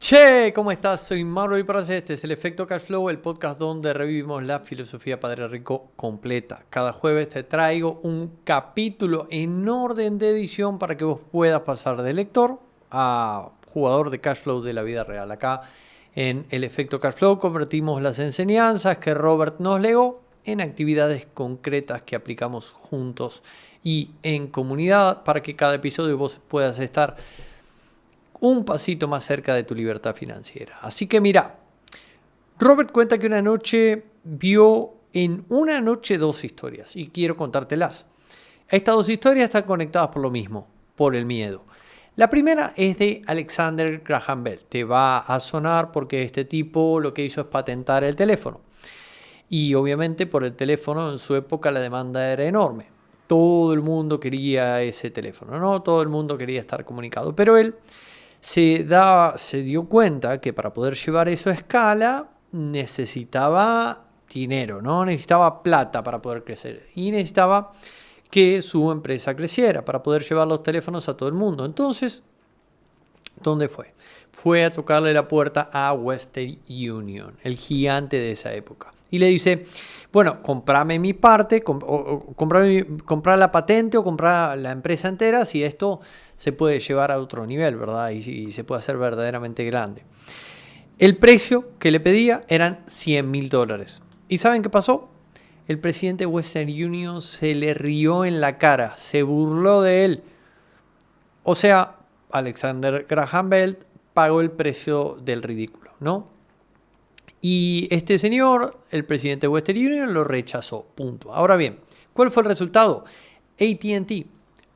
Che, ¿cómo estás? Soy Mauro Iparrace, este es el Efecto Cashflow, el podcast donde revivimos la filosofía Padre Rico completa. Cada jueves te traigo un capítulo en orden de edición para que vos puedas pasar de lector a jugador de Cashflow de la vida real. Acá en el Efecto Cashflow convertimos las enseñanzas que Robert nos legó en actividades concretas que aplicamos juntos y en comunidad para que cada episodio vos puedas estar un pasito más cerca de tu libertad financiera. Así que mira, Robert cuenta que una noche vio en una noche dos historias y quiero contártelas. Estas dos historias están conectadas por lo mismo, por el miedo. La primera es de Alexander Graham Bell. Te va a sonar porque este tipo lo que hizo es patentar el teléfono. Y obviamente por el teléfono en su época la demanda era enorme. Todo el mundo quería ese teléfono, ¿no? Todo el mundo quería estar comunicado. Pero él se dio cuenta que para poder llevar eso a escala necesitaba dinero, ¿no? Necesitaba plata para poder crecer y necesitaba que su empresa creciera para poder llevar los teléfonos a todo el mundo. Entonces, ¿dónde fue? Fue a tocarle la puerta a Western Union, el gigante de esa época. Y le dice, bueno, comprame mi parte, comprar la patente o comprar la empresa entera si esto se puede llevar a otro nivel, ¿verdad? Y se puede hacer verdaderamente grande. El precio que le pedía eran $100,000. ¿Y saben qué pasó? El presidente de Western Union se le rió en la cara, se burló de él. O sea, Alexander Graham Bell pagó el precio del ridículo, ¿no? Y este señor, el presidente de Western Union, lo rechazó, punto. Ahora bien, ¿cuál fue el resultado? AT&T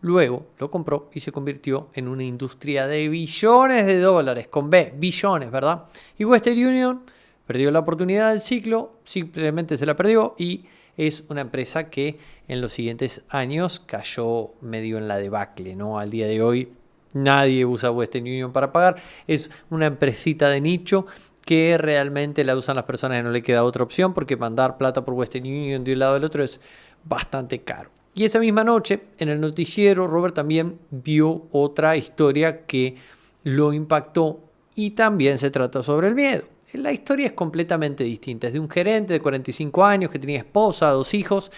luego lo compró y se convirtió en una industria de billones de dólares, con B, billones, ¿verdad? Y Western Union perdió la oportunidad del ciclo, simplemente se la perdió y es una empresa que en los siguientes años cayó medio en la debacle, ¿no? Al día de hoy nadie usa Western Union para pagar, es una empresita de nicho que realmente la usan las personas y no le queda otra opción porque mandar plata por Western Union de un lado al otro es bastante caro. Y esa misma noche, en el noticiero, Robert también vio otra historia que lo impactó y también se trata sobre el miedo. La historia es completamente distinta. Es de un gerente de 45 años que tenía esposa, 2 hijos.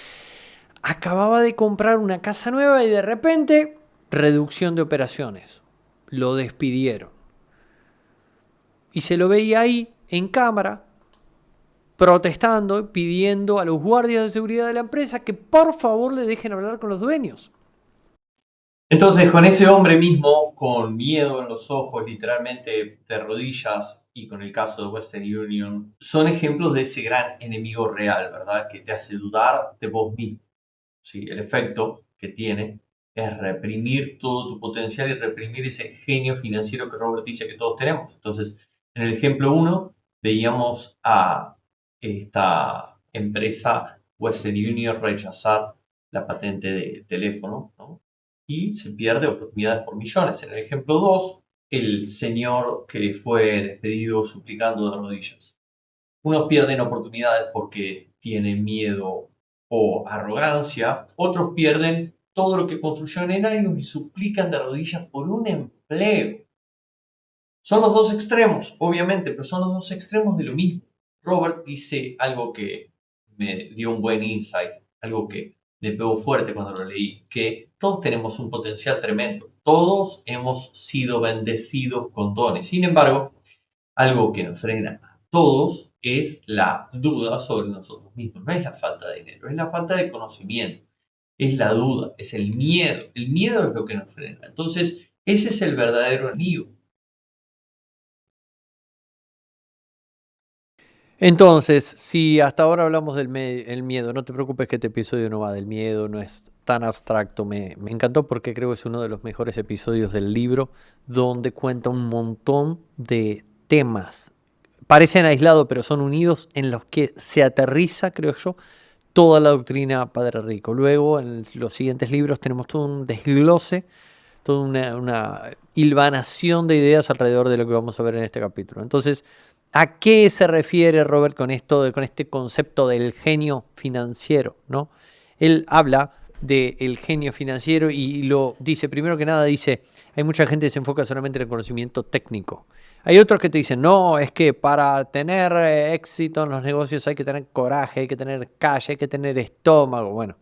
Acababa de comprar una casa nueva y de repente, reducción de operaciones. Lo despidieron. Y se lo veía ahí en cámara protestando, pidiendo a los guardias de seguridad de la empresa que por favor le dejen hablar con los dueños. Entonces, con ese hombre mismo, con miedo en los ojos, literalmente de rodillas, y con el caso de Western Union, son ejemplos de ese gran enemigo real, ¿verdad? Que te hace dudar de vos mismo. ¿Sí? El efecto que tiene es reprimir todo tu potencial y reprimir ese genio financiero que Robert dice que todos tenemos. Entonces, en el ejemplo 1, veíamos a esta empresa Western Union rechazar la patente de teléfono, ¿no? Y se pierde oportunidades por millones. En el ejemplo 2, el señor que fue despedido suplicando de rodillas. Unos pierden oportunidades porque tienen miedo o arrogancia, otros pierden todo lo que construyeron en años y suplican de rodillas por un empleo. Son los dos extremos, obviamente, pero son los dos extremos de lo mismo. Robert dice algo que me dio un buen insight, algo que me pegó fuerte cuando lo leí, que todos tenemos un potencial tremendo, todos hemos sido bendecidos con dones. Sin embargo, algo que nos frena a todos es la duda sobre nosotros mismos. No es la falta de dinero, es la falta de conocimiento, es la duda, es el miedo. El miedo es lo que nos frena. Entonces, ese es el verdadero enemigo. Entonces, si hasta ahora hablamos del miedo, no te preocupes que este episodio no va del miedo, no es tan abstracto. Me encantó porque creo que es uno de los mejores episodios del libro donde cuenta un montón de temas. Parecen aislados, pero son unidos en los que se aterriza, creo yo, toda la doctrina Padre Rico. Luego, en los siguientes libros tenemos todo un desglose, toda una hilvanación de ideas alrededor de lo que vamos a ver en este capítulo. Entonces, ¿a qué se refiere Robert con esto, con este concepto del genio financiero, ¿no? Él habla del genio financiero y lo dice, primero que nada dice, hay mucha gente que se enfoca solamente en el conocimiento técnico. Hay otros que te dicen, no, es que para tener éxito en los negocios hay que tener coraje, hay que tener calle, hay que tener estómago. Bueno,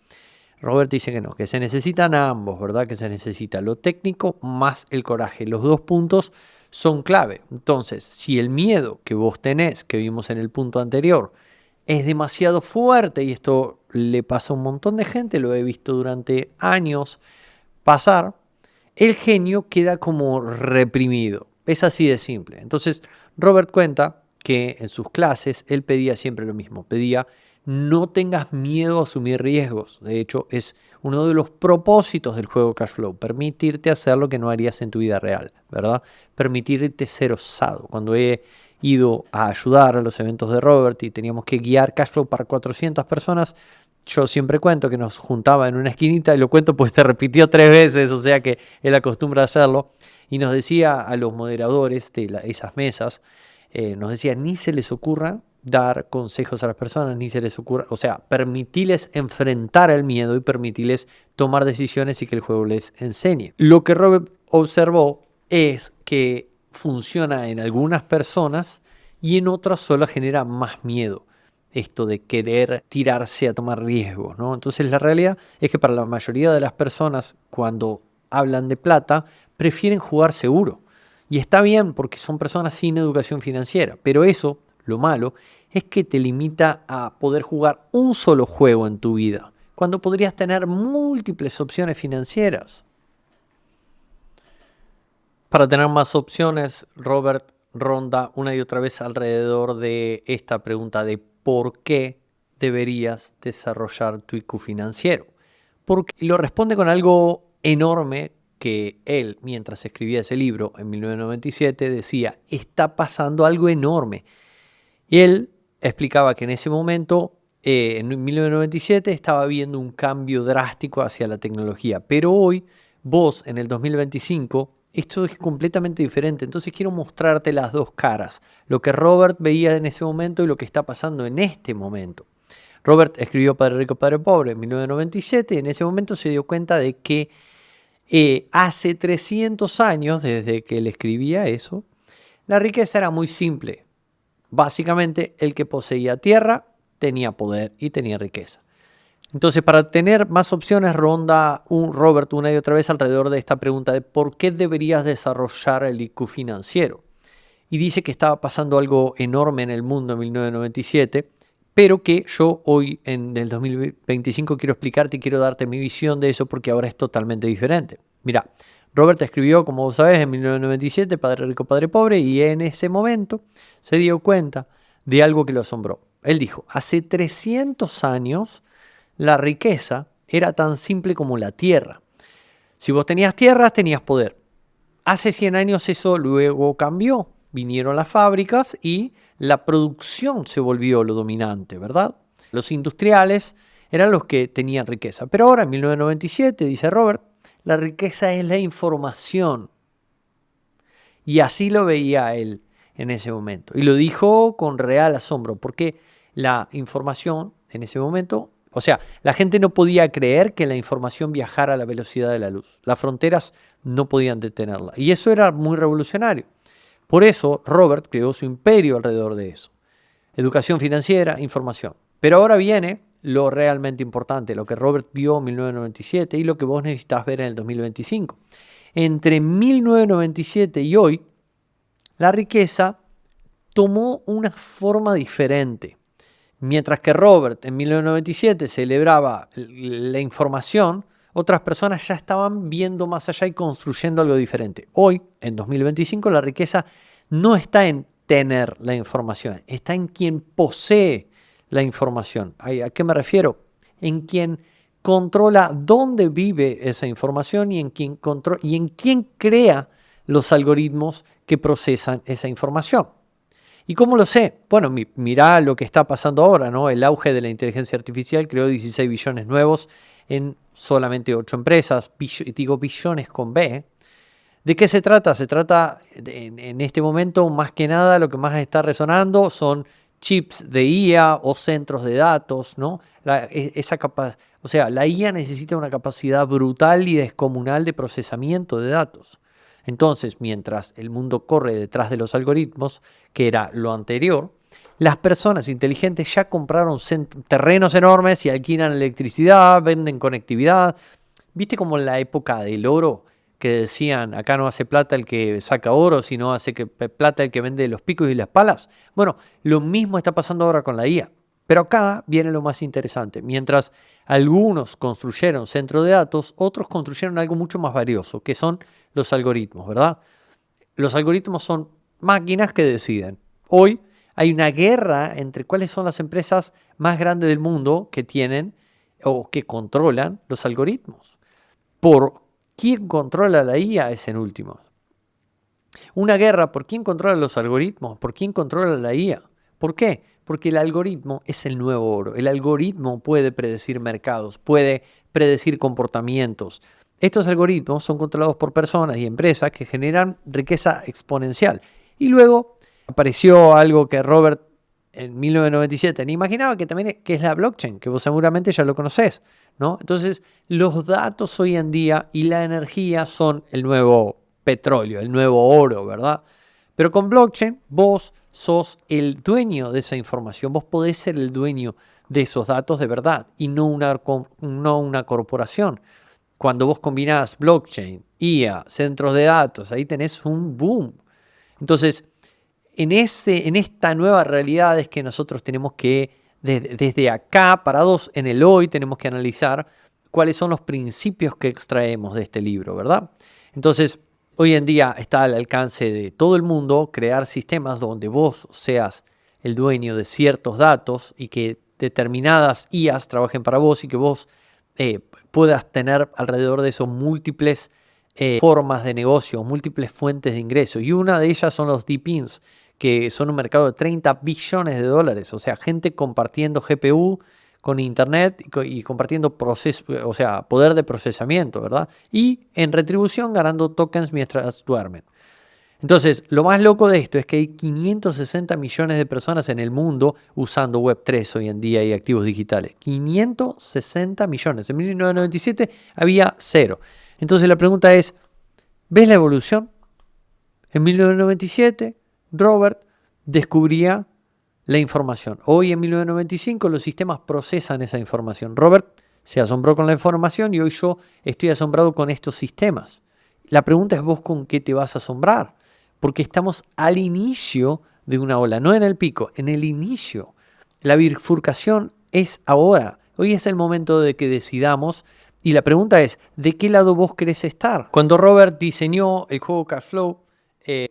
Robert dice que no, que se necesitan ambos, ¿verdad? Que se necesita lo técnico más el coraje. Los dos puntos son clave. Entonces, si el miedo que vos tenés, que vimos en el punto anterior, es demasiado fuerte, y esto le pasa a un montón de gente, lo he visto durante años pasar, el genio queda como reprimido. Es así de simple. Entonces, Robert cuenta que en sus clases él pedía siempre lo mismo. Pedía, no tengas miedo a asumir riesgos. De hecho, es uno de los propósitos del juego Cashflow. Permitirte hacer lo que no harías en tu vida real, ¿verdad? Permitirte ser osado. Cuando he ido a ayudar a los eventos de Robert y teníamos que guiar Cashflow para 400 personas, yo siempre cuento que nos juntaba en una esquinita, y lo cuento pues se repitió 3 veces, o sea que él acostumbra a hacerlo, y nos decía a los moderadores de esas mesas, nos decía, ni se les ocurra dar consejos a las personas, ni se les ocurra, o sea, permitirles enfrentar el miedo y permitirles tomar decisiones y que el juego les enseñe. Lo que Robert observó es que funciona en algunas personas y en otras solo genera más miedo. Esto de querer tirarse a tomar riesgos, ¿no? Entonces la realidad es que para la mayoría de las personas, cuando hablan de plata, prefieren jugar seguro. Y está bien porque son personas sin educación financiera, pero eso, lo malo, es que te limita a poder jugar un solo juego en tu vida, cuando podrías tener múltiples opciones financieras. Para tener más opciones, Robert ronda una y otra vez alrededor de esta pregunta de por qué deberías desarrollar tu IQ financiero. Porque lo responde con algo enorme que él, mientras escribía ese libro en 1997, decía, está pasando algo enorme. Y él explicaba que en ese momento, en 1997, estaba viendo un cambio drástico hacia la tecnología. Pero hoy, vos, en el 2025, esto es completamente diferente. Entonces quiero mostrarte las dos caras. Lo que Robert veía en ese momento y lo que está pasando en este momento. Robert escribió Padre Rico, Padre Pobre en 1997 y en ese momento se dio cuenta de que hace 300 años, desde que él escribía eso, la riqueza era muy simple. Básicamente, el que poseía tierra tenía poder y tenía riqueza. Entonces, para tener más opciones, ronda Robert una y otra vez alrededor de esta pregunta de por qué deberías desarrollar el IQ financiero. Y dice que estaba pasando algo enorme en el mundo en 1997, pero que yo hoy, en el 2025, quiero explicarte y quiero darte mi visión de eso porque ahora es totalmente diferente. Mira, Robert escribió, como vos sabés, en 1997, Padre Rico, Padre Pobre, y en ese momento se dio cuenta de algo que lo asombró. Él dijo, hace 300 años la riqueza era tan simple como la tierra. Si vos tenías tierras, tenías poder. Hace 100 años eso luego cambió. Vinieron las fábricas y la producción se volvió lo dominante, ¿verdad? Los industriales eran los que tenían riqueza. Pero ahora, en 1997, dice Robert, la riqueza es la información. Y así lo veía él en ese momento. Y lo dijo con real asombro, porque la información en ese momento, o sea, la gente no podía creer que la información viajara a la velocidad de la luz. Las fronteras no podían detenerla. Y eso era muy revolucionario. Por eso Robert creó su imperio alrededor de eso. Educación financiera, información. Pero ahora viene lo realmente importante, lo que Robert vio en 1997 y lo que vos necesitas ver en el 2025. Entre 1997 y hoy, la riqueza tomó una forma diferente. Mientras que Robert en 1997 celebraba la información, otras personas ya estaban viendo más allá y construyendo algo diferente. Hoy, en 2025, la riqueza no está en tener la información, está en quien posee la información. ¿A qué me refiero? En quien controla dónde vive esa información y en quién crea los algoritmos que procesan esa información. ¿Y cómo lo sé? Bueno, mirá lo que está pasando ahora, ¿no? El auge de la inteligencia artificial creó 16 billones nuevos en solamente 8 empresas. Digo billones con B. ¿De qué se trata? Se trata, en este momento, más que nada, lo que más está resonando son chips de IA o centros de datos, ¿no? La IA necesita una capacidad brutal y descomunal de procesamiento de datos. Entonces, mientras el mundo corre detrás de los algoritmos, que era lo anterior, las personas inteligentes ya compraron terrenos enormes y alquilan electricidad, venden conectividad. ¿Viste como en la época del oro que decían, acá no hace plata el que saca oro, sino hace plata el que vende los picos y las palas? Bueno, lo mismo está pasando ahora con la IA. Pero acá viene lo más interesante. Mientras algunos construyeron centros de datos, otros construyeron algo mucho más valioso, que son los algoritmos, ¿verdad? Los algoritmos son máquinas que deciden. Hoy hay una guerra entre cuáles son las empresas más grandes del mundo que tienen o que controlan los algoritmos. Por quién controla la IA es en último. Una guerra por quién controla los algoritmos, por quién controla la IA. ¿Por qué? Porque el algoritmo es el nuevo oro. El algoritmo puede predecir mercados, puede predecir comportamientos. Estos algoritmos son controlados por personas y empresas que generan riqueza exponencial. Y luego apareció algo que Robert en 1997 ni imaginaba, que también que es la blockchain, que vos seguramente ya lo conocés, ¿no? Entonces, los datos hoy en día y la energía son el nuevo petróleo, el nuevo oro, ¿verdad? Pero con blockchain vos sos el dueño de esa información, vos podés ser el dueño de esos datos de verdad y no una corporación. Cuando vos combinás blockchain, IA, centros de datos, ahí tenés un boom. Entonces, en esta nueva realidad es que nosotros tenemos que, desde acá, parados en el hoy, tenemos que analizar cuáles son los principios que extraemos de este libro, ¿verdad? Entonces, hoy en día está al alcance de todo el mundo crear sistemas donde vos seas el dueño de ciertos datos y que determinadas IAs trabajen para vos y que vos puedas tener alrededor de esos múltiples formas de negocio, múltiples fuentes de ingreso. Y una de ellas son los DeepIns, que son un mercado de 30 billones de dólares. O sea, gente compartiendo GPU con internet y compartiendo poder de procesamiento, ¿verdad? Y en retribución ganando tokens mientras duermen. Entonces, lo más loco de esto es que hay 560 millones de personas en el mundo usando Web3 hoy en día y activos digitales. 560 millones. En 1997 había 0. Entonces la pregunta es, ¿ves la evolución? En 1997, Robert descubría la información. Hoy, en 1995, los sistemas procesan esa información. Robert se asombró con la información y hoy yo estoy asombrado con estos sistemas. La pregunta es, ¿vos con qué te vas a asombrar? Porque estamos al inicio de una ola, no en el pico, en el inicio. La bifurcación es ahora. Hoy es el momento de que decidamos. Y la pregunta es, ¿de qué lado vos querés estar? Cuando Robert diseñó el juego Cashflow,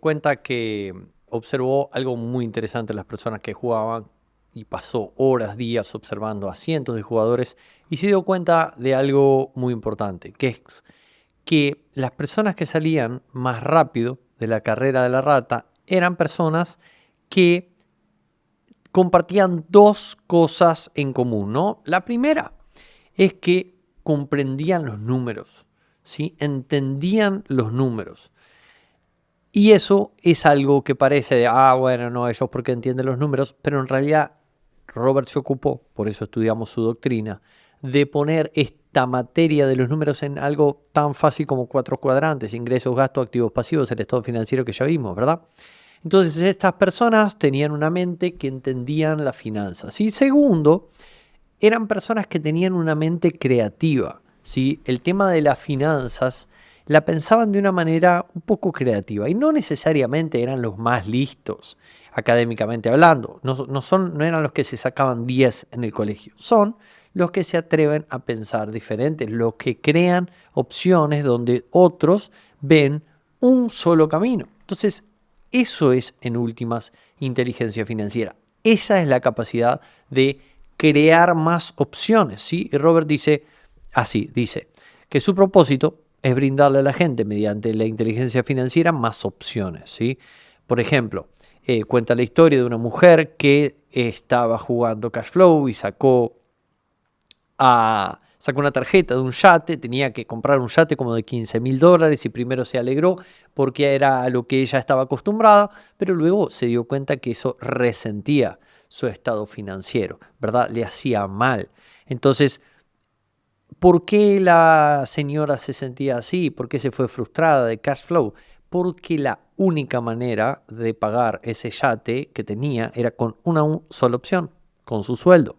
cuenta que observó algo muy interesante en las personas que jugaban y pasó horas, días observando a cientos de jugadores y se dio cuenta de algo muy importante, que es que las personas que salían más rápido de la carrera de la rata eran personas que compartían dos cosas en común, ¿no? La primera es que comprendían los números, ¿sí? Entendían los números. Y eso es algo que parece de, bueno, no, ellos porque entienden los números, pero en realidad Robert se ocupó, por eso estudiamos su doctrina, de poner esta materia de los números en algo tan fácil como 4 cuadrantes, ingresos, gastos, activos, pasivos, el estado financiero que ya vimos, ¿verdad? Entonces estas personas tenían una mente que entendían las finanzas. Y segundo, eran personas que tenían una mente creativa, ¿sí? El tema de las finanzas la pensaban de una manera un poco creativa y no necesariamente eran los más listos académicamente hablando. No eran los que se sacaban 10 en el colegio. Son los que se atreven a pensar diferente, los que crean opciones donde otros ven un solo camino. Entonces, eso es en últimas inteligencia financiera. Esa es la capacidad de crear más opciones, ¿sí? Y Robert dice así, dice que su propósito es brindarle a la gente mediante la inteligencia financiera más opciones, ¿sí? Por ejemplo, cuenta la historia de una mujer que estaba jugando Cashflow y sacó una tarjeta de un yate, tenía que comprar un yate como de $15,000 y primero se alegró porque era a lo que ella estaba acostumbrada, pero luego se dio cuenta que eso resentía su estado financiero, ¿verdad? Le hacía mal. Entonces, ¿por qué la señora se sentía así? ¿Por qué se fue frustrada de Cashflow? porque la única manera de pagar ese yate que tenía era con una sola opción, con su sueldo.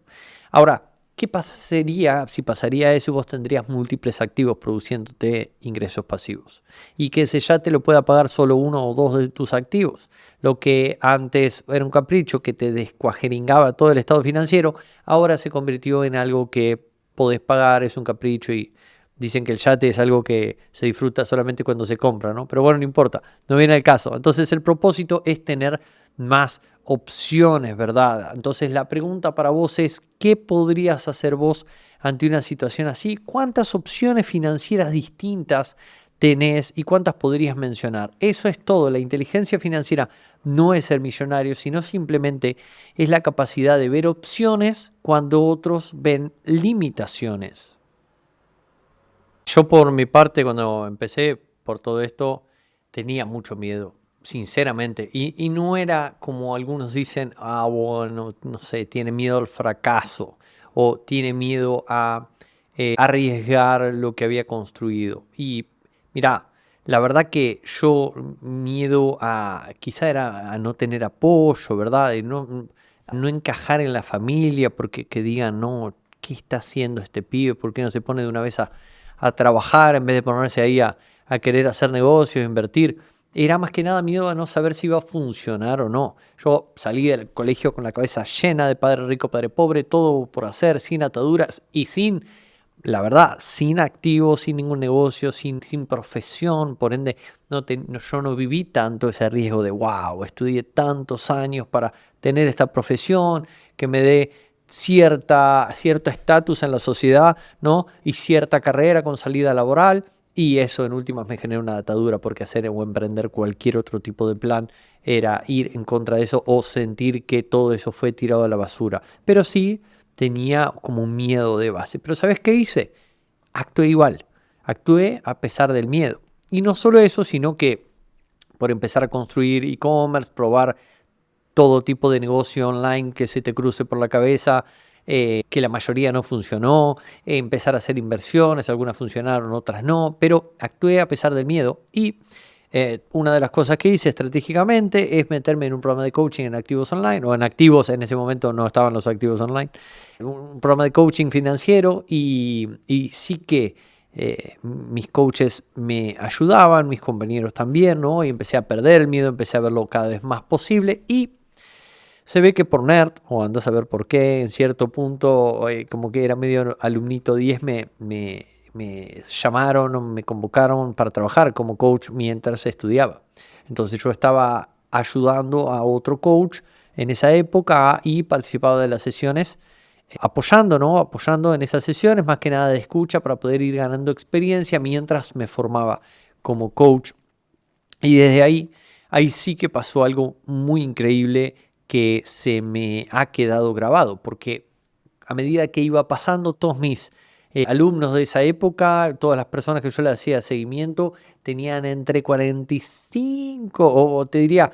Ahora, ¿qué pasaría si pasaría eso y vos tendrías múltiples activos produciéndote ingresos pasivos? Y que ese yate lo pueda pagar solo uno o dos de tus activos. Lo que antes era un capricho que te descuajeringaba todo el estado financiero, ahora se convirtió en algo que podés pagar, es un capricho y dicen que el yate es algo que se disfruta solamente cuando se compra, ¿no? Pero bueno, no importa, no viene al caso. Entonces el propósito es tener más opciones, ¿verdad? Entonces la pregunta para vos es, ¿qué podrías hacer vos ante una situación así? ¿Cuántas opciones financieras distintas tenés y cuántas podrías mencionar? Eso es todo. La inteligencia financiera no es ser millonario, sino simplemente es la capacidad de ver opciones cuando otros ven limitaciones. Yo por mi parte, cuando empecé por todo esto, tenía mucho miedo, sinceramente. Y no era como algunos dicen, bueno, no sé, tiene miedo al fracaso o tiene miedo a arriesgar lo que había construido. Y mira, la verdad que yo miedo a, quizá era a no tener apoyo, ¿verdad? Y a no encajar en la familia porque que digan, no, ¿qué está haciendo este pibe? ¿Por qué no se pone de una vez a trabajar en vez de ponerse ahí a querer hacer negocios, invertir? Era más que nada miedo a no saber si iba a funcionar o no. Yo salí del colegio con la cabeza llena de padre rico, padre pobre, todo por hacer, sin ataduras y sin, la verdad, sin activos, sin ningún negocio, sin profesión. Por ende, yo no viví tanto ese riesgo de, wow, estudié tantos años para tener esta profesión que me dé cierto estatus en la sociedad, ¿no? Y cierta carrera con salida laboral. Y eso en últimas me genera una atadura porque hacer o emprender cualquier otro tipo de plan era ir en contra de eso o sentir que todo eso fue tirado a la basura. Pero sí tenía como un miedo de base. Pero ¿sabes qué hice? Actué igual. Actué a pesar del miedo. Y no solo eso, sino que por empezar a construir e-commerce, probar todo tipo de negocio online que se te cruce por la cabeza, que la mayoría no funcionó, empezar a hacer inversiones, algunas funcionaron, otras no, pero actué a pesar del miedo y una de las cosas que hice estratégicamente es meterme en un programa de coaching en activos online, o en activos, en ese momento no estaban los activos online, un programa de coaching financiero y sí que mis coaches me ayudaban, mis compañeros también, ¿no? Y empecé a perder el miedo, empecé a verlo cada vez más posible y se ve que por nerd, o andás a ver por qué, en cierto punto, como que era medio alumnito 10, me llamaron o me convocaron para trabajar como coach mientras estudiaba. Entonces yo estaba ayudando a otro coach en esa época y participaba de las sesiones, apoyando, ¿no? Apoyando en esas sesiones, más que nada de escucha para poder ir ganando experiencia mientras me formaba como coach. Y desde ahí sí que pasó algo muy increíble que se me ha quedado grabado, porque a medida que iba pasando, todos mis alumnos de esa época, todas las personas que yo le hacía seguimiento, tenían entre 45 o te diría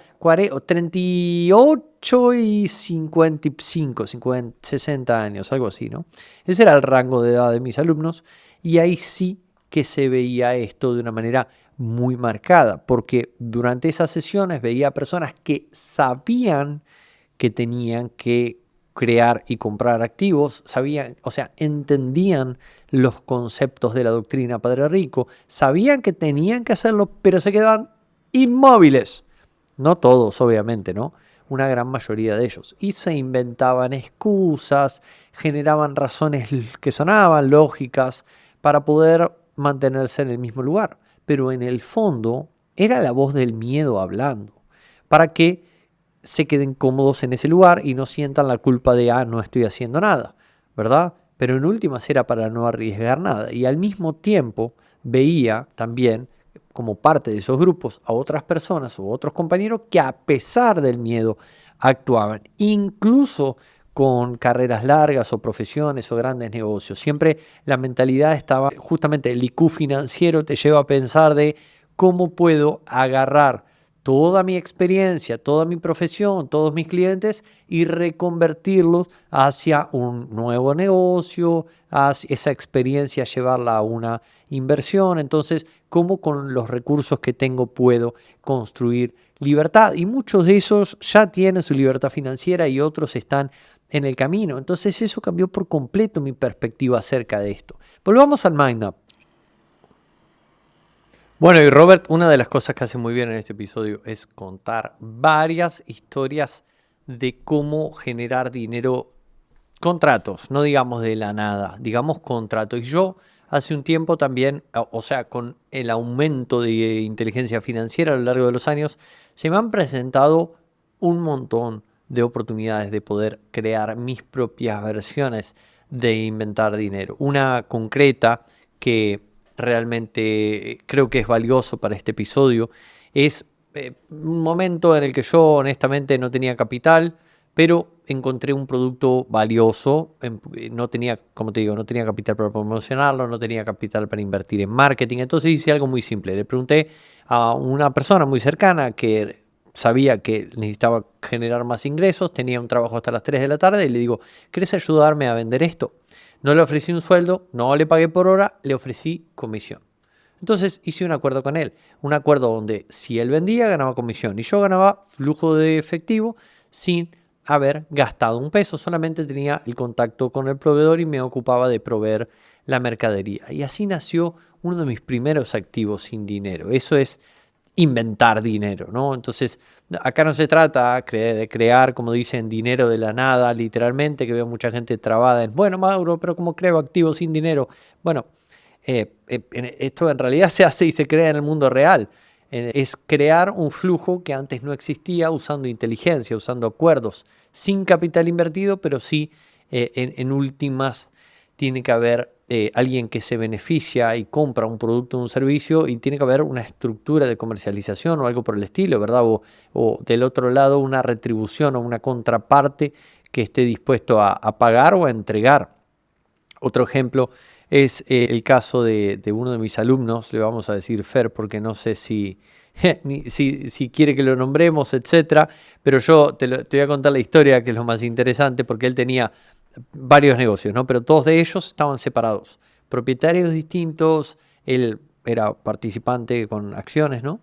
38 y 55, 50, 60 años, algo así, ¿no? Ese era el rango de edad de mis alumnos y ahí sí que se veía esto de una manera muy marcada, porque durante esas sesiones veía personas que sabían que tenían que crear y comprar activos, sabían, o sea, entendían los conceptos de la doctrina Padre Rico, sabían que tenían que hacerlo, pero se quedaban inmóviles. No todos, obviamente, ¿no? Una gran mayoría de ellos. Y se inventaban excusas, generaban razones que sonaban lógicas para poder mantenerse en el mismo lugar. Pero en el fondo era la voz del miedo hablando, para que se queden cómodos en ese lugar y no sientan la culpa de, no estoy haciendo nada, ¿verdad? Pero en últimas era para no arriesgar nada. Y al mismo tiempo veía también como parte de esos grupos a otras personas o otros compañeros que a pesar del miedo actuaban, incluso con carreras largas o profesiones o grandes negocios. Siempre la mentalidad estaba, justamente el IQ financiero te lleva a pensar de cómo puedo agarrar toda mi experiencia, toda mi profesión, todos mis clientes y reconvertirlos hacia un nuevo negocio, hacia esa experiencia llevarla a una inversión. Entonces, ¿cómo con los recursos que tengo puedo construir libertad? Y muchos de esos ya tienen su libertad financiera y otros están en el camino. Entonces, eso cambió por completo mi perspectiva acerca de esto. Volvamos al Mind Up. Bueno, y Robert, una de las cosas que hace muy bien en este episodio es contar varias historias de cómo generar dinero, contratos, no digamos de la nada, digamos contratos. Y yo hace un tiempo también, o sea, con el aumento de inteligencia financiera a lo largo de los años, se me han presentado un montón de oportunidades de poder crear mis propias versiones de inventar dinero. Una concreta que realmente creo que es valioso para este episodio es un momento en el que yo honestamente no tenía capital, pero encontré un producto valioso. No tenía, como te digo, no tenía capital para promocionarlo, no tenía capital para invertir en marketing. Entonces hice algo muy simple. Le pregunté a una persona muy cercana que sabía que necesitaba generar más ingresos, tenía un trabajo hasta las 3 de la tarde y le digo, ¿querés ayudarme a vender esto? No le ofrecí un sueldo, no le pagué por hora, le ofrecí comisión. Entonces hice un acuerdo con él, un acuerdo donde si él vendía ganaba comisión y yo ganaba flujo de efectivo sin haber gastado un peso, solamente tenía el contacto con el proveedor y me ocupaba de proveer la mercadería. Y así nació uno de mis primeros activos sin dinero. Eso es inventar dinero, ¿no? Entonces, acá no se trata de crear, como dicen, dinero de la nada, literalmente, que veo mucha gente trabada en, bueno, Mauro, pero ¿cómo creo activos sin dinero? Bueno, esto en realidad se hace y se crea en el mundo real. Es crear un flujo que antes no existía usando inteligencia, usando acuerdos, sin capital invertido, pero sí en últimas tiene que haber alguien que se beneficia y compra un producto o un servicio y tiene que haber una estructura de comercialización o algo por el estilo, ¿verdad? O del otro lado una retribución o una contraparte que esté dispuesto a pagar o a entregar. Otro ejemplo es el caso de uno de mis alumnos, le vamos a decir Fer, porque no sé si quiere que lo nombremos, etcétera, pero yo te voy a contar la historia, que es lo más interesante, porque él tenía varios negocios, ¿no? Pero todos de ellos estaban separados, propietarios distintos, él era participante con acciones, ¿no?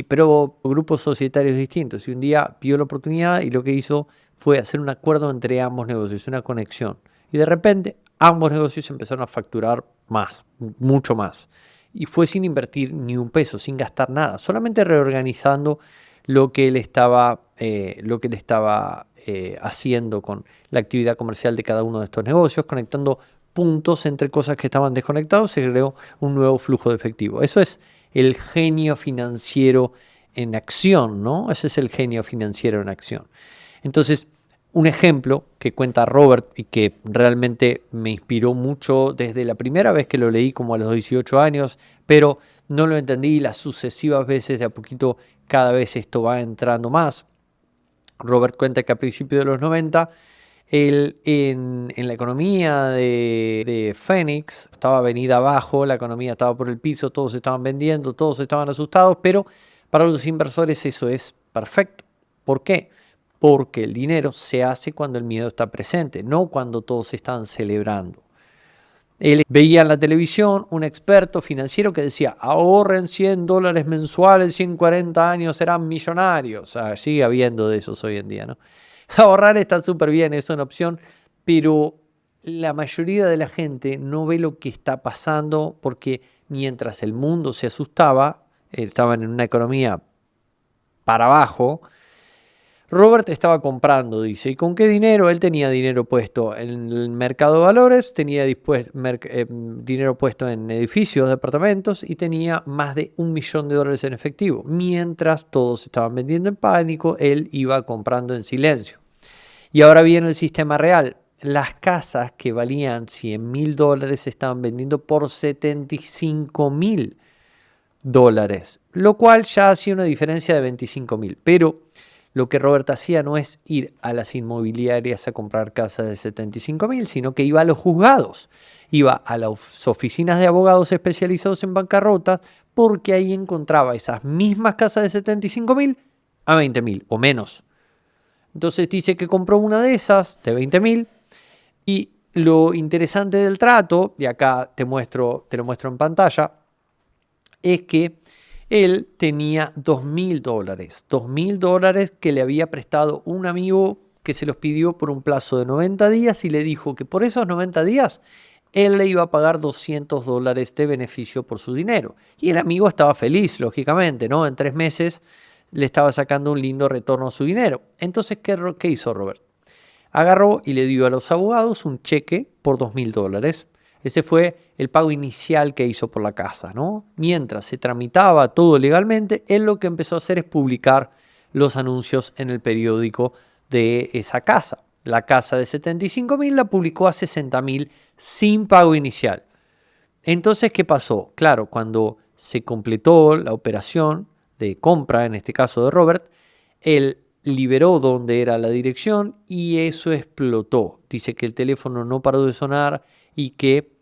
Pero grupos societarios distintos. Y un día vio la oportunidad y lo que hizo fue hacer un acuerdo entre ambos negocios, una conexión. Y de repente ambos negocios empezaron a facturar más, mucho más. Y fue sin invertir ni un peso, sin gastar nada, solamente reorganizando lo que él estaba haciendo con la actividad comercial de cada uno de estos negocios, conectando puntos entre cosas que estaban desconectados, se creó un nuevo flujo de efectivo. Eso es el genio financiero en acción, ¿no? Ese es el genio financiero en acción. Entonces, un ejemplo que cuenta Robert y que realmente me inspiró mucho desde la primera vez que lo leí, como a los 18 años, pero no lo entendí las sucesivas veces, de a poquito cada vez esto va entrando más. Robert cuenta que a principios de los 90, él en la economía de Phoenix estaba venida abajo, la economía estaba por el piso, todos estaban vendiendo, todos estaban asustados, pero para los inversores eso es perfecto. ¿Por qué? Porque el dinero se hace cuando el miedo está presente, no cuando todos están celebrando. Él veía en la televisión un experto financiero que decía, ahorren $100 mensuales, 140 años serán millonarios. O sea, sigue habiendo de esos hoy en día, ¿no? Ahorrar está súper bien, es una opción, pero la mayoría de la gente no ve lo que está pasando porque mientras el mundo se asustaba, estaban en una economía para abajo, Robert estaba comprando, dice. ¿Y con qué dinero? Él tenía dinero puesto en el mercado de valores, tenía dinero puesto en edificios, departamentos y tenía más de $1 millón en efectivo. Mientras todos estaban vendiendo en pánico, él iba comprando en silencio. Y ahora viene el sistema real. Las casas que valían $100,000 se estaban vendiendo por $75,000, lo cual ya hacía una diferencia de $25,000. Pero lo que Robert hacía no es ir a las inmobiliarias a comprar casas de 75.000, sino que iba a los juzgados, iba a las oficinas de abogados especializados en bancarrota, porque ahí encontraba esas mismas casas de 75.000 a 20.000 o menos. Entonces dice que compró una de esas de 20.000 y lo interesante del trato, y acá te lo muestro en pantalla, es que él tenía $2.000, $2.000 que le había prestado un amigo que se los pidió por un plazo de 90 días y le dijo que por esos 90 días él le iba a pagar $200 de beneficio por su dinero. Y el amigo estaba feliz, lógicamente, ¿no? En 3 meses le estaba sacando un lindo retorno a su dinero. Entonces, ¿qué hizo Robert? Agarró y le dio a los abogados un cheque por $2.000. Ese fue el pago inicial que hizo por la casa, ¿no? Mientras se tramitaba todo legalmente, él lo que empezó a hacer es publicar los anuncios en el periódico de esa casa. La casa de 75.000 la publicó a 60.000 sin pago inicial. Entonces, ¿qué pasó? Claro, cuando se completó la operación de compra, en este caso de Robert, él liberó donde era la dirección y eso explotó. Dice que el teléfono no paró de sonar y que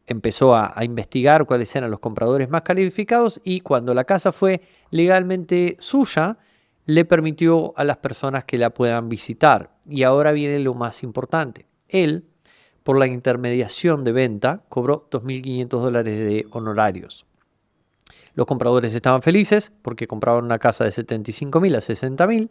empezó a investigar cuáles eran los compradores más calificados y cuando la casa fue legalmente suya, le permitió a las personas que la puedan visitar. Y ahora viene lo más importante. Él, por la intermediación de venta, cobró $2.500 de honorarios. Los compradores estaban felices porque compraban una casa de 75.000 a 60.000.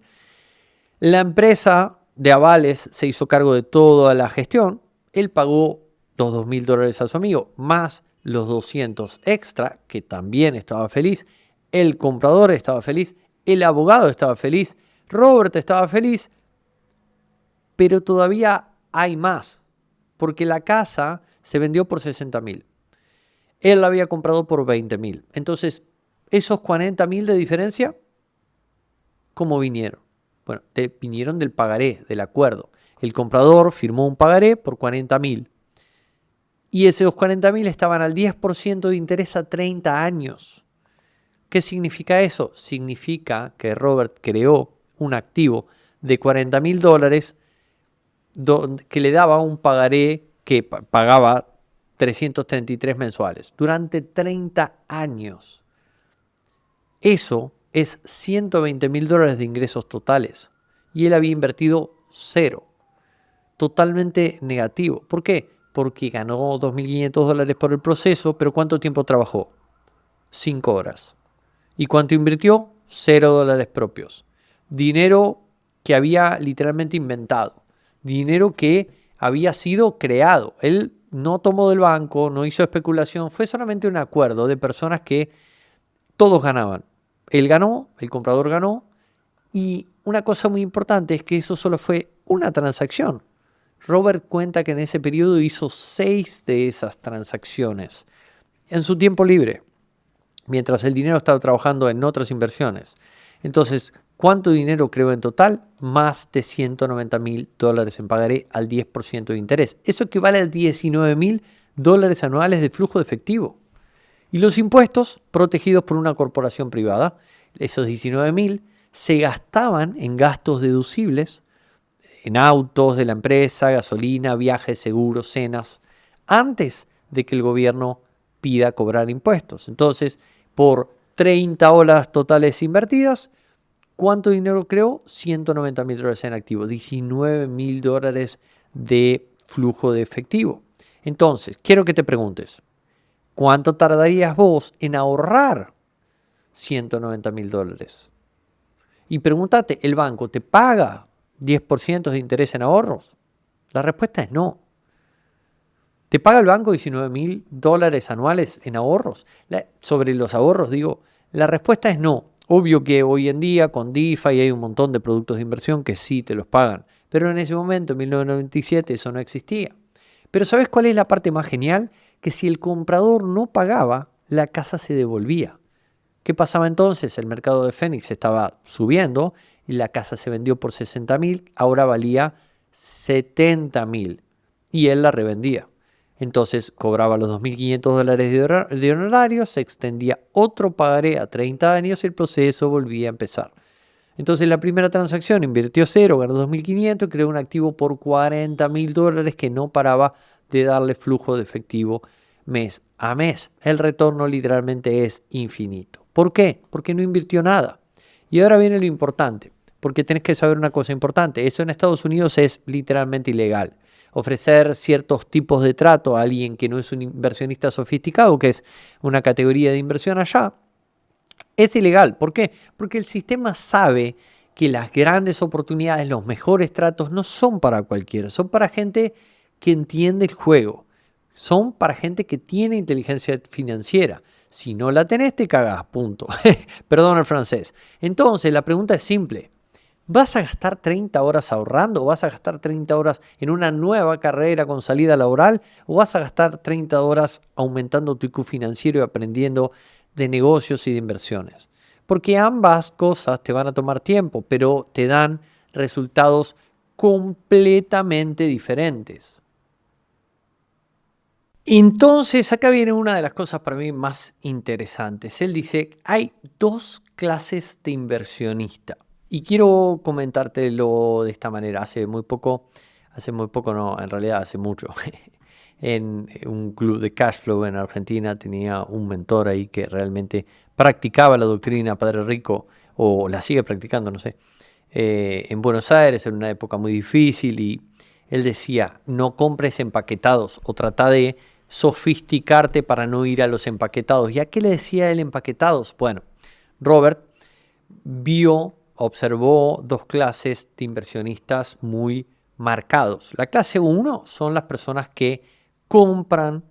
La empresa de avales se hizo cargo de toda la gestión. Él pagó los $2.000 a su amigo, más los 200 extra, que también estaba feliz. El comprador estaba feliz. El abogado estaba feliz. Robert estaba feliz. Pero todavía hay más, porque la casa se vendió por 60.000. Él la había comprado por 20.000. Entonces, esos 40.000 de diferencia, ¿cómo vinieron? Bueno, vinieron del pagaré, del acuerdo. El comprador firmó un pagaré por 40.000. Y esos 40.000 estaban al 10% de interés a 30 años. ¿Qué significa eso? Significa que Robert creó un activo de $40.000 que le daba un pagaré que pagaba 333 mensuales durante 30 años. Eso es $120.000 de ingresos totales y él había invertido 0. Totalmente negativo. ¿Por qué? Porque ganó $2.500 por el proceso, pero ¿cuánto tiempo trabajó? 5 horas. ¿Y cuánto invirtió? $0 propios. Dinero que había literalmente inventado. Dinero que había sido creado. Él no tomó del banco, no hizo especulación, fue solamente un acuerdo de personas que todos ganaban. Él ganó, el comprador ganó, y una cosa muy importante es que eso solo fue una transacción. Robert cuenta que en ese periodo hizo 6 de esas transacciones en su tiempo libre, mientras el dinero estaba trabajando en otras inversiones. Entonces, ¿cuánto dinero creó en total? Más de $190.000 en pagaré al 10% de interés. Eso equivale a $19.000 anuales de flujo de efectivo. Y los impuestos protegidos por una corporación privada, esos 19.000 se gastaban en gastos deducibles, en autos de la empresa, gasolina, viajes, seguros, cenas, antes de que el gobierno pida cobrar impuestos. Entonces, por 30 horas totales invertidas, ¿cuánto dinero creó? $190.000 en activo, $19.000 de flujo de efectivo. Entonces, quiero que te preguntes, ¿cuánto tardarías vos en ahorrar $190.000? Y pregúntate, ¿el banco te paga 10% de interés en ahorros? La respuesta es no. ¿Te paga el banco $19.000 anuales en ahorros? Sobre los ahorros, digo, la respuesta es no. Obvio que hoy en día con DeFi hay un montón de productos de inversión que sí te los pagan. Pero en ese momento, en 1997, eso no existía. Pero ¿sabes cuál es la parte más genial? Que si el comprador no pagaba, la casa se devolvía. ¿Qué pasaba entonces? El mercado de Phoenix estaba subiendo y la casa se vendió por 60.000, ahora valía 70.000 y él la revendía. Entonces cobraba los $2.500 de honorarios, se extendía otro pagaré a 30 años y el proceso volvía a empezar. Entonces la primera transacción invirtió 0, ganó 2.500, creó un activo por $40.000 que no paraba de darle flujo de efectivo mes a mes. El retorno literalmente es infinito. ¿Por qué? Porque no invirtió nada. Y ahora viene lo importante, porque tenés que saber una cosa importante. Eso en Estados Unidos es literalmente ilegal. Ofrecer ciertos tipos de trato a alguien que no es un inversionista sofisticado, que es una categoría de inversión allá, es ilegal. ¿Por qué? Porque el sistema sabe que las grandes oportunidades, los mejores tratos no son para cualquiera, son para gente que entiende el juego, son para gente que tiene inteligencia financiera. Si no la tenés, te cagás, punto. Perdón el francés. Entonces, la pregunta es simple. ¿Vas a gastar 30 horas ahorrando o vas a gastar 30 horas en una nueva carrera con salida laboral o vas a gastar 30 horas aumentando tu IQ financiero y aprendiendo de negocios y de inversiones? Porque ambas cosas te van a tomar tiempo, pero te dan resultados completamente diferentes. Entonces, acá viene una de las cosas para mí más interesantes. Él dice, hay dos clases de inversionista. Y quiero comentártelo de esta manera. Hace muy poco no, en realidad hace mucho, en un club de cash flow en Argentina tenía un mentor ahí que realmente practicaba la doctrina Padre Rico, o la sigue practicando, no sé, en Buenos Aires en una época muy difícil, y él decía, no compres empaquetados o trata de sofisticarte para no ir a los empaquetados. ¿Y a qué le decía él empaquetados? Bueno, Robert observó dos clases de inversionistas muy marcados. La clase 1 son las personas que compran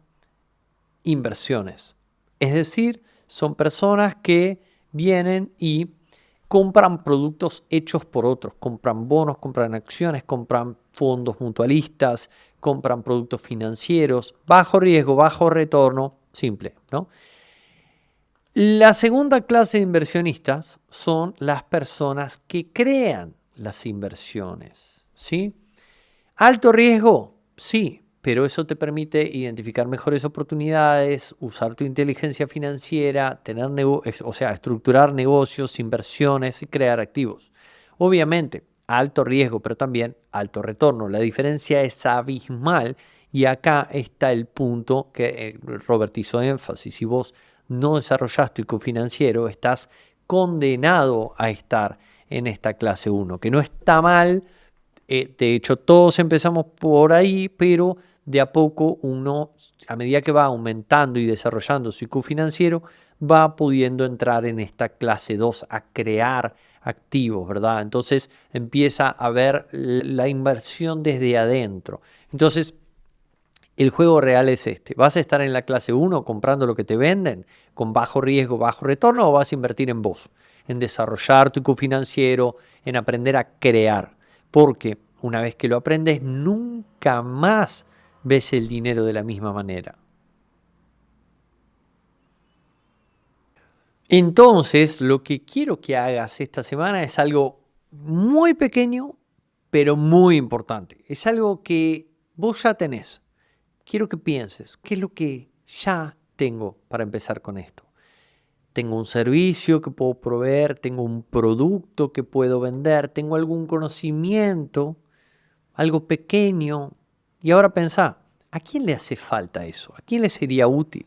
inversiones. Es decir, son personas que vienen y compran productos hechos por otros. Compran bonos, compran acciones, compran fondos mutualistas, compran productos financieros, bajo riesgo, bajo retorno, simple, ¿no? La segunda clase de inversionistas son las personas que crean las inversiones, ¿sí? Alto riesgo, sí, pero eso te permite identificar mejores oportunidades, usar tu inteligencia financiera, estructurar negocios, inversiones y crear activos. Obviamente, alto riesgo, pero también alto retorno. La diferencia es abismal y acá está el punto que Robert hizo énfasis. Si vos no desarrollas tu IQ financiero, estás condenado a estar en esta clase 1, que no está mal. De hecho, todos empezamos por ahí, pero de a poco uno, a medida que va aumentando y desarrollando su IQ financiero, va pudiendo entrar en esta clase 2 a crear activos, ¿verdad? Entonces empieza a ver la inversión desde adentro. Entonces, el juego real es este. ¿Vas a estar en la clase 1 comprando lo que te venden con bajo riesgo, bajo retorno, o vas a invertir en vos, en desarrollar tu IQ financiero, en aprender a crear? Porque una vez que lo aprendes, nunca más ves el dinero de la misma manera. Entonces, lo que quiero que hagas esta semana es algo muy pequeño, pero muy importante. Es algo que vos ya tenés. Quiero que pienses, ¿qué es lo que ya tengo para empezar con esto? Tengo un servicio que puedo proveer, tengo un producto que puedo vender, tengo algún conocimiento, algo pequeño. Y ahora pensá, ¿a quién le hace falta eso? ¿A quién le sería útil?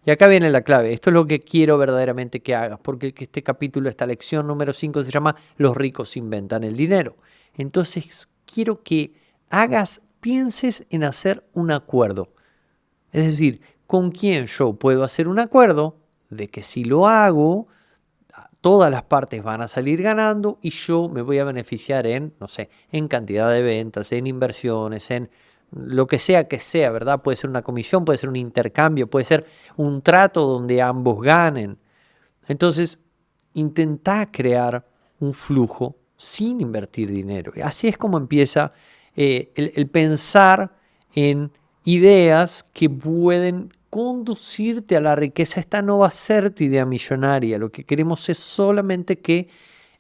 Y acá viene la clave. Esto es lo que quiero verdaderamente que hagas, porque este capítulo, esta lección número 5 se llama Los ricos inventan el dinero. Entonces, quiero que pienses en hacer un acuerdo. Es decir, ¿con quién yo puedo hacer un acuerdo de que si lo hago, todas las partes van a salir ganando y yo me voy a beneficiar en, no sé, en cantidad de ventas, en inversiones, en lo que sea, ¿verdad? Puede ser una comisión, puede ser un intercambio, puede ser un trato donde ambos ganen. Entonces, intenta crear un flujo sin invertir dinero. Así es como empieza el pensar en ideas que pueden conducirte a la riqueza. Esta no va a ser tu idea millonaria. Lo que queremos es solamente que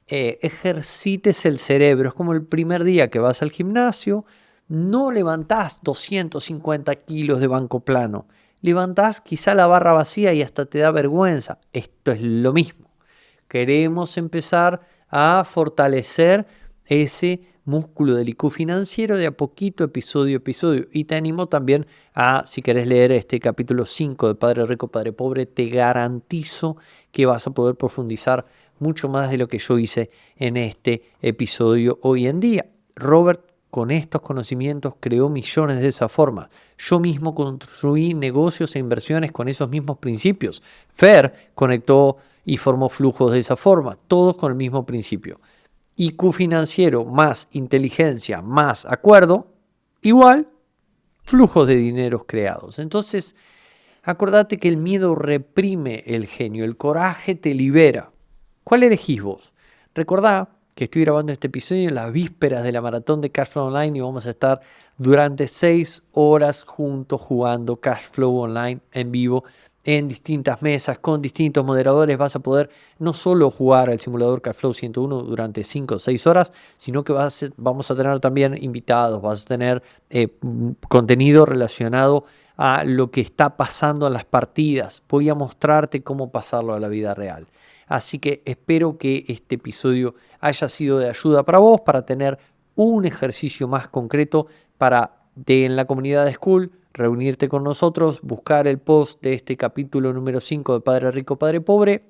ejercites el cerebro. Es como el primer día que vas al gimnasio, no levantás 250 kilos de banco plano. Levantás quizá la barra vacía y hasta te da vergüenza. Esto es lo mismo. Queremos empezar a fortalecer ese músculo del IQ financiero de a poquito, episodio a episodio. Y te animo también a, si querés leer este capítulo 5 de Padre Rico, Padre Pobre, te garantizo que vas a poder profundizar mucho más de lo que yo hice en este episodio hoy en día. Robert, con estos conocimientos, creó millones de esa forma. Yo mismo construí negocios e inversiones con esos mismos principios. Fer conectó y formó flujos de esa forma, todos con el mismo principio. IQ financiero más inteligencia más acuerdo, igual flujos de dineros creados. Entonces, acordate que el miedo reprime el genio, el coraje te libera. ¿Cuál elegís vos? Recordá que estoy grabando este episodio en las vísperas de la maratón de Cashflow Online y vamos a estar durante 6 horas juntos jugando Cashflow Online en vivo en distintas mesas con distintos moderadores. Vas a poder no solo jugar al simulador Cashflow 101 durante 5 o 6 horas, sino que vamos a tener también invitados, vas a tener contenido relacionado a lo que está pasando en las partidas. Voy a mostrarte cómo pasarlo a la vida real. Así que espero que este episodio haya sido de ayuda para vos, para tener un ejercicio más concreto para en la comunidad de School reunirte con nosotros, buscar el post de este capítulo número 5 de Padre Rico, Padre Pobre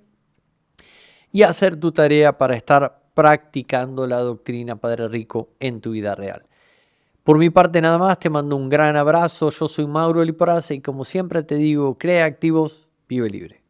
y hacer tu tarea para estar practicando la doctrina Padre Rico en tu vida real. Por mi parte nada más, te mando un gran abrazo. Yo soy Mauro Liporace y como siempre te digo, crea activos, vive libre.